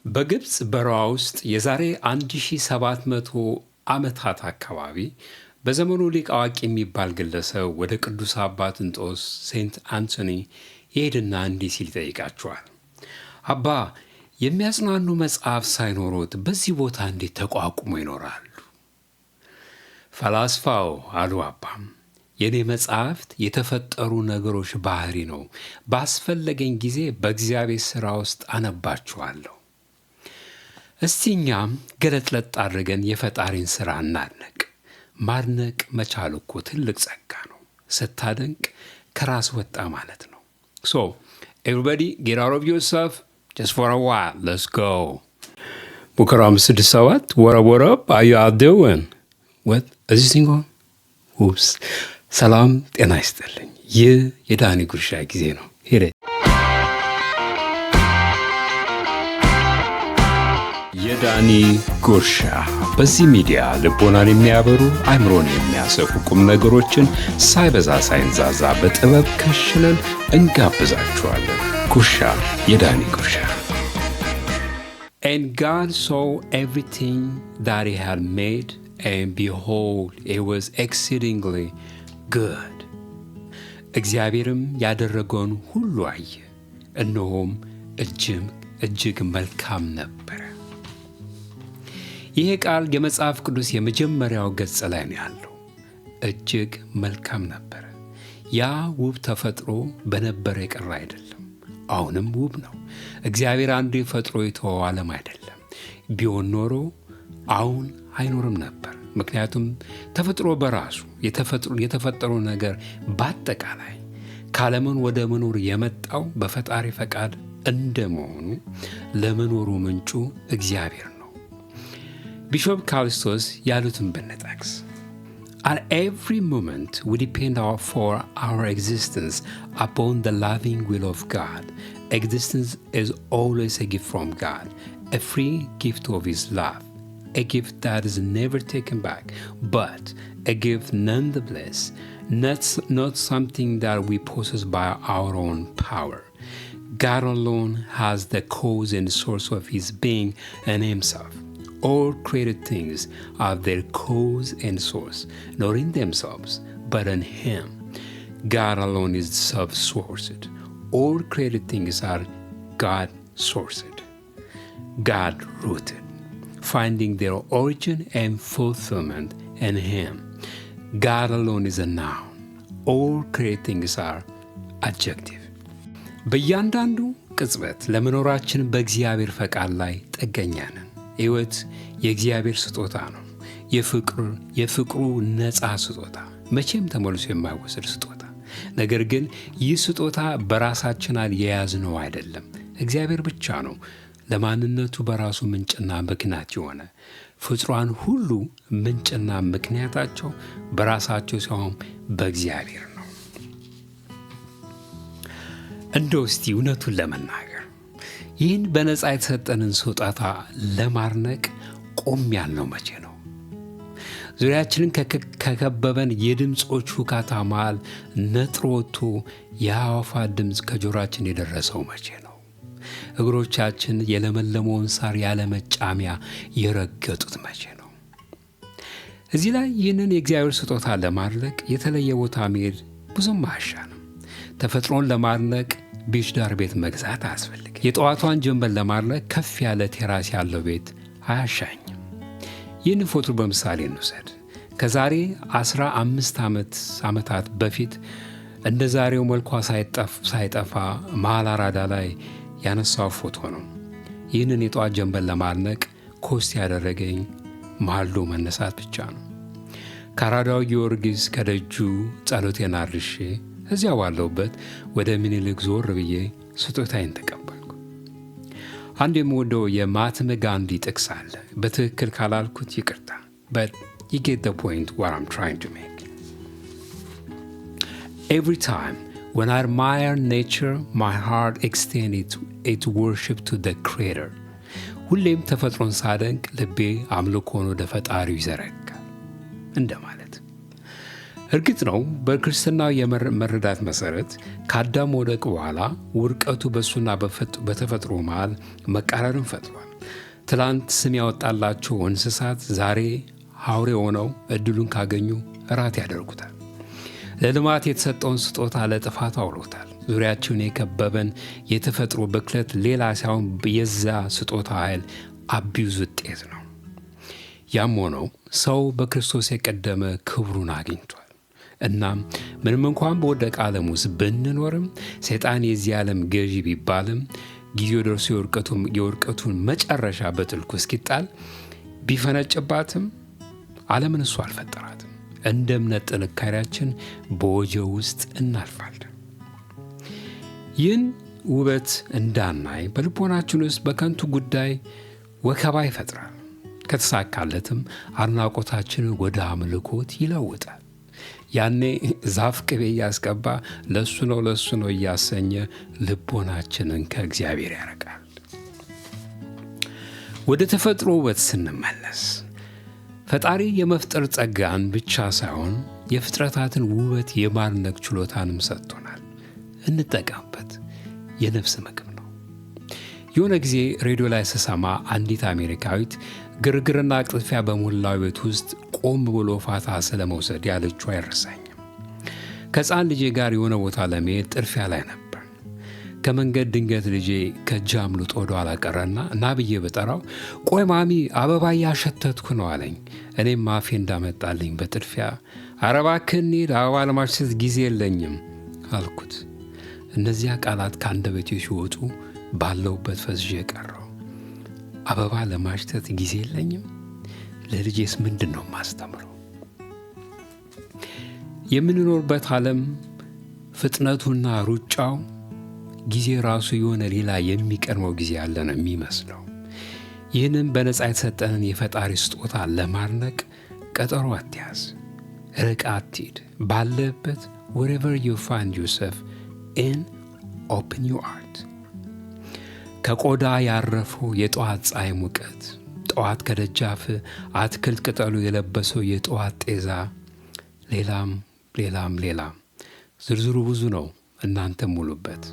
በግብፅ በረሃ ውስጥ የዛሬ 1700 ዓመታት አካባቢ በዘመኑ ሊቅ አዋቂ የሚባል ግለሰብ ወደ ቅዱስ አባት እንጦስ ሴንት አንቶኒ ይሄድና እንዲህ ሲል ይጠይቃቸዋል። አባ፣ የሚያጽናኑ መጽሐፍ ሳይኖሩት በዚህ ቦታ እንዴት ተቋቁሞ ይኖራሉ? ፈላስፋው አሉ አባም፣ የእኔ መጽሐፍት የተፈጠሩ ነገሮች ባህሪ ነው። ባስፈለገኝ ጊዜ በእግዚአብሔር ሥራ ውስጥ አነባችኋለሁ። እስቲ እኛም ገለጥለጥ አድርገን የፈጣሪን ሥራ እናድነቅ። ማድነቅ መቻል እኮ ትልቅ ጸጋ ነው። ስታደንቅ ከራስ ወጣ ማለት ነው። So, everybody get out of yourself just for a while. Let's go. ሙከራ 567 what up? How you all doing? What? is this thing on? Oops. ሰላም ጤና ይስጥልኝ። ይህ የዳኒ ጉርሻ ጊዜ ነው። ሄደ የዳኒ ጉርሻ በዚህ ሚዲያ ልቦናን የሚያበሩ አእምሮን የሚያሰፉ ቁም ነገሮችን ሳይበዛ ሳይንዛዛ በጥበብ ከሽነን እንጋብዛችኋለን። ጉርሻ፣ የዳኒ ጉርሻ። And God saw everything that he had made, and behold, it was exceedingly good. እግዚአብሔርም ያደረገውን ሁሉ አየ፣ እነሆም እጅግ መልካም ነበረ። ይሄ ቃል የመጽሐፍ ቅዱስ የመጀመሪያው ገጽ ላይ ነው ያለው። እጅግ መልካም ነበረ። ያ ውብ ተፈጥሮ በነበረ የቀረ አይደለም፣ አሁንም ውብ ነው። እግዚአብሔር አንዴ ፈጥሮ የተወው ዓለም አይደለም። ቢሆን ኖሮ አሁን አይኖርም ነበር። ምክንያቱም ተፈጥሮ በራሱ የተፈጠረው ነገር በአጠቃላይ ካለመኖር ወደ መኖር የመጣው በፈጣሪ ፈቃድ እንደመሆኑ ለመኖሩ ምንጩ እግዚአብሔር ነው። ቢሾፕ ካሊስቶስ ያሉትን ብንጠቅስ At every moment we depend for our existence upon the loving will of God. Existence is always a gift from God, a free gift of His love, a gift that is never taken back, but a gift nonetheless, not something that we possess by our own power. God alone has the cause and source of His being and Himself. All created things are their cause and source, not in themselves, but in Him. God alone is self-sourced. All created things are God-sourced, God-rooted, finding their origin and fulfillment in Him. God alone is a noun. All created things are adjective. በእያንዳንዱ ቅጽበት ለመኖራችን በእግዚአብሔር ፈቃድ ላይ ጥገኛ ነን። ሕይወት የእግዚአብሔር ስጦታ ነው። የፍቅሩ ነፃ ስጦታ፣ መቼም ተመልሶ የማይወሰድ ስጦታ። ነገር ግን ይህ ስጦታ በራሳችን የያዝነው አይደለም። እግዚአብሔር ብቻ ነው ለማንነቱ በራሱ ምንጭና ምክንያት የሆነ። ፍጥሯን ሁሉ ምንጭና ምክንያታቸው በራሳቸው ሳይሆን በእግዚአብሔር ነው። እንደው እስቲ እውነቱን ለመናገር ይህን በነፃ የተሰጠንን ስጦታ ለማድነቅ ቆም ያልነው መቼ ነው? ዙሪያችንን ከከበበን የድምፆች ሁካታ መሃል ነጥሮ ወጥቶ የአዕዋፋት ድምፅ ከጆሮአችን የደረሰው መቼ ነው? እግሮቻችን የለመለመውን ሳር ያለ መጫሚያ የረገጡት መቼ ነው? እዚህ ላይ ይህንን የእግዚአብሔር ስጦታ ለማድነቅ የተለየ ቦታ መሄድ ብዙም አያሻንም። ተፈጥሮን ለማድነቅ ቢች ዳር ቤት መግዛት አያስፈልግም። የጠዋቷን ጀንበር ለማድነቅ ከፍ ያለ ቴራስ ያለው ቤት አያሻኝም። ይህን ፎቶ በምሳሌ እንውሰድ። ከዛሬ 15 ዓመታት በፊት እንደ ዛሬው መልኳ ሳይጠፋ መሃል አራዳ ላይ ያነሳው ፎቶ ነው። ይህንን የጠዋት ጀንበር ለማድነቅ ኮስት ያደረገኝ ማልዶ መነሳት ብቻ ነው። ከአራዳው ጊዮርጊስ ከደጁ ጸሎቴን አድርሼ እዚያ ባለሁበት ወደ ምኒልክ ዞር ብዬ ስጦታዬን ተቀበልኩ። አንድ የምወደው የማህተመ ጋንዲ ጥቅስ አለ። በትክክል ካላልኩት ይቅርታ። but you get the point what I'm trying to make. Every time when I admire nature, my heart extends its worship to the Creator. ሁሌም ተፈጥሮን ሳደንቅ ልቤ አምልኮን ወደ ፈጣሪው ይዘረጋል እንደማለት። እርግጥ ነው በክርስትናው የመረዳት መሠረት ከአዳም መውደቅ በኋላ ውድቀቱ በእሱና በተፈጥሮ መሃል መቃረርን ፈጥሯል። ትላንት ስም ያወጣላቸው እንስሳት ዛሬ አውሬ ሆነው ዕድሉን ካገኙ እራት ያደርጉታል። ለልማት የተሰጠውን ስጦታ ለጥፋት አውሎታል። ዙሪያቸውን የከበበን የተፈጥሮ ብክለት ሌላ ሳይሆን የዛ ስጦታ ኃይል አቢዩዝ ውጤት ነው። ያም ሆነው ሰው በክርስቶስ የቀደመ ክብሩን አግኝቷል። እናም ምንም እንኳን በወደቀ ዓለም ውስጥ ብንኖርም ሰይጣን የዚህ ዓለም ገዢ ቢባልም ጊዜው ደርሶ የውድቀቱን መጨረሻ በጥልቁ እስኪጣል ቢፈነጭባትም ዓለምን እሱ አልፈጠራትም። እንደ እምነት ጥንካሬያችን በወጀው ውስጥ እናልፋለን። ይህን ውበት እንዳናይ በልቦናችን ውስጥ በከንቱ ጉዳይ ወከባ ይፈጥራል። ከተሳካለትም አድናቆታችንን ወደ አምልኮት ይለውጣል። ያኔ ዛፍ ቅቤ እያስቀባ ለሱ ነው እያሰኘ ልቦናችንን ከእግዚአብሔር ያረቃል። ወደ ተፈጥሮ ውበት ስንመለስ ፈጣሪ የመፍጠር ጸጋን ብቻ ሳይሆን የፍጥረታትን ውበት የማድነቅ ችሎታንም ሰጥቶናል። እንጠቀምበት። የነፍስ ምግብ ነው። የሆነ ጊዜ ሬዲዮ ላይ ስሰማ አንዲት አሜሪካዊት ግርግርና ቅጥፊያ በሞላው ቤት ውስጥ ቆም ብሎ ፋታ ስለመውሰድ ያለችው አይረሳኝም። ከሕፃን ልጄ ጋር የሆነ ቦታ ለመሄድ ጥርፊያ ላይ ነበር። ከመንገድ ድንገት ልጄ ከእጄ አምልጦ ወደ ኋላ ቀረና ና ብዬ በጠራው ቆይ ማሚ አበባ እያሸተትኩ ነው አለኝ። እኔም አፌ እንዳመጣልኝ በጥድፊያ ኧረ እባክህ እንሂድ አበባ ለማሽተት ጊዜ የለኝም አልኩት። እነዚያ ቃላት ከአንደበቴ ሲወጡ ባለሁበት ፈዝዤ ቀረው። አበባ ለማሽተት ጊዜ የለኝም? ለልጄስ ምንድን ነው ማስተምረው? የምንኖርበት ዓለም ፍጥነቱና ሩጫው ጊዜ ራሱ የሆነ ሌላ የሚቀድመው ጊዜ ያለ ነው የሚመስለው። ይህንን በነፃ የተሰጠንን የፈጣሪ ስጦታ ለማድነቅ ቀጠሮ አትያዝ፣ ርቃ አትሂድ። ባለበት wherever you find yourself in open your heart። ከቆዳ ያረፈው የጠዋት ፀሐይ ሙቀት፣ ጠዋት ከደጃፍ አትክልት ቅጠሉ የለበሰው የጠዋት ጤዛ፣ ሌላም ዝርዝሩ ብዙ ነው። እናንተ ሙሉበት።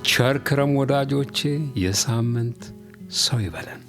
ቸር ክረም ወዳጆቼ። የሳምንት ሰው ይበለን።